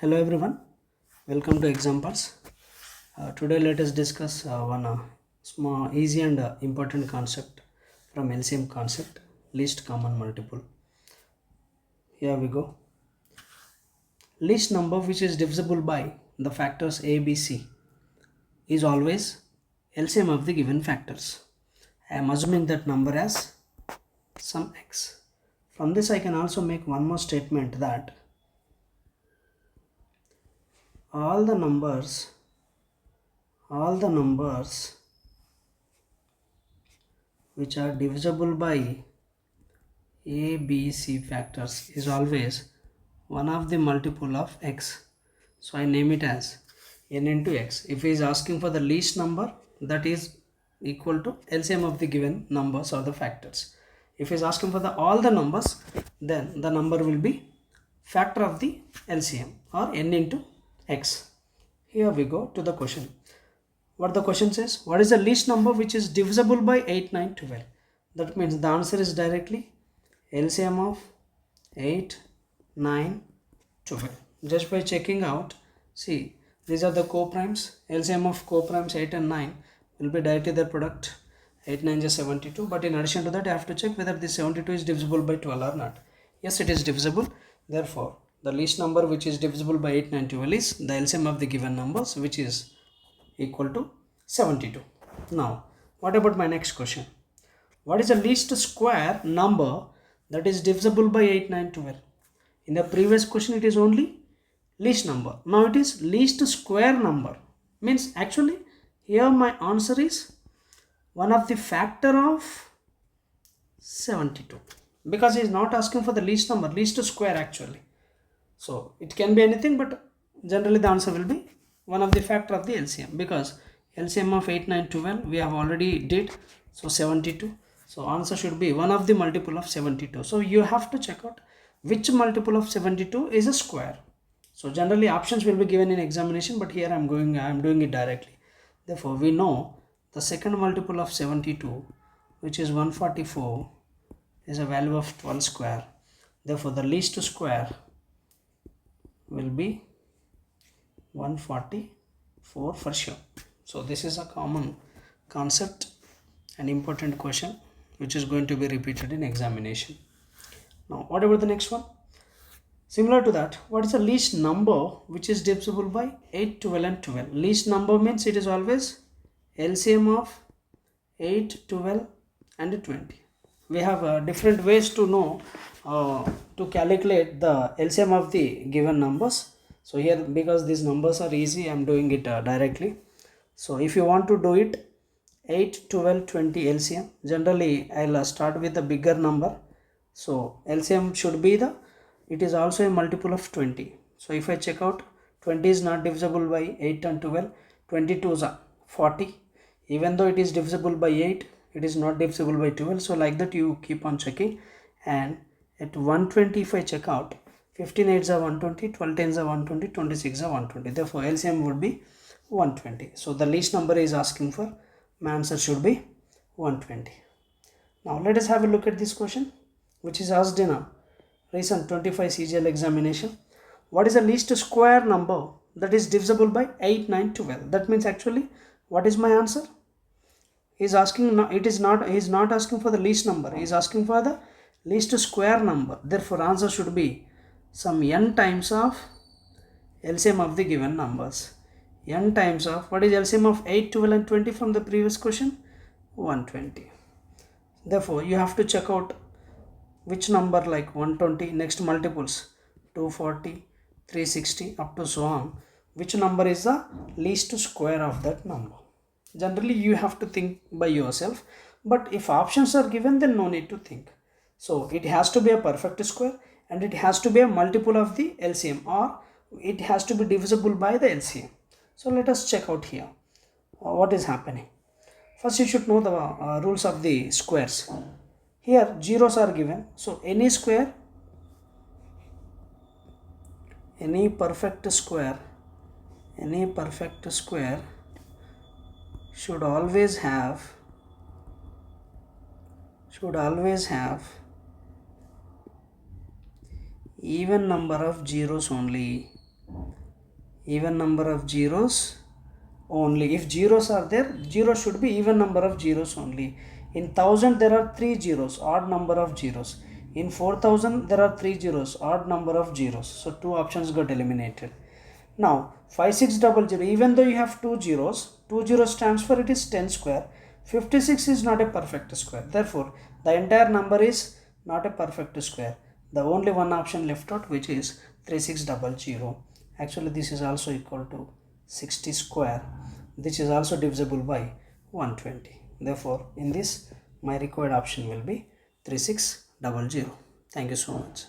Hello everyone, welcome to Examples. Today let us discuss one small, easy and important concept from LCM concept, least common multiple. Here we go. Least number which is divisible by the factors a, b, c is always LCM of the given factors. I am assuming that number as some x. From this I can also make one more statement that all the numbers which are divisible by a, b, c factors is always one of the multiple of x. So I name it as n into x. If he is asking for the least number, that is equal to LCM of the given numbers or the factors. If he is asking for all the numbers, then the number will be factor of the LCM or n into x. Here we go to the question. What the question says, what is the least number which is divisible by 8, 9, 12? That means the answer is directly LCM of 8, 9, 12. Just by checking out, see, these are the co-primes. LCM of co-primes 8 and 9 will be directly the product. 8, 9 is 72. But in addition to that, I have to check whether this 72 is divisible by 12 or not. Yes, it is divisible. Therefore, the least number which is divisible by 8, 9, 12 is the LCM of the given numbers, which is equal to 72. Now, what about my next question? What is the least square number that is divisible by 8, 9, 12? In the previous question, it is only least number. Now it is least square number. Means actually here my answer is one of the factor of 72. Because he is not asking for the least number, least square actually. So it can be anything, but generally the answer will be one of the factor of the LCM, because LCM of 8, 9, 12 we have already did, so 72. So answer should be one of the multiple of 72. So you have to check out which multiple of 72 is a square. So generally options will be given in examination, but here I am doing it directly. Therefore we know the second multiple of 72, which is 144, is a value of 12 square. Therefore the least square will be 144 for sure. So this is a common concept, an important question which is going to be repeated in examination. Now what about the next one? Similar to that, what is the least number which is divisible by 8, 12 and 12? Least number means it is always LCM of 8, 12 and 20. We have different ways to know to calculate the LCM of the given numbers. So here, because these numbers are easy, I am doing it directly. So if you want to do it 8, 12, 20 LCM, generally I'll start with the bigger number. So LCM should be it is also a multiple of 20. So if I check out, 20 is not divisible by 8 and 12, 22 is 40. Even though it is divisible by 8, it is not divisible by 12. So like that you keep on checking. And at 120 if I check out, 15 8s are 120, 12 10s are 120, 26 are 120. Therefore LCM would be 120. So the least number is asking for, my answer should be 120. Now let us have a look at this question, which is asked in a recent 25 CGL examination. What is the least square number that is divisible by 8, 9, 12? That means actually, what is my answer? He is asking, he is not asking for the least number. He is asking for the least square number. Therefore answer should be some n times of LCM of the given numbers. N times of, what is LCM of 8, 12 and 20 from the previous question? 120. Therefore you have to check out which number, like 120, next multiples 240, 360 up to so on, which number is the least square of that number. Generally you have to think by yourself, but if options are given, then no need to think. So it has to be a perfect square and it has to be a multiple of the LCM, or it has to be divisible by the LCM. So let us check out here what is happening. First you should know the rules of the squares. Here zeros are given, so any perfect square should always have even number of zeros only. even number of zeros only. If zeros are there, zeros should be even number of zeros only. In 1000 there are 3 zeros, odd number of zeros. In 4000 there are 3 zeros, odd number of zeros. So 2 options got eliminated. Now 5600, even though you have 2 zeros, 2 zeros stands for it is 10 square. 56 is not a perfect square. Therefore, the entire number is not a perfect square. The only one option left out, which is 3600. Actually, this is also equal to 60 square. This is also divisible by 120. Therefore, in this, my required option will be 3600. Thank you so much.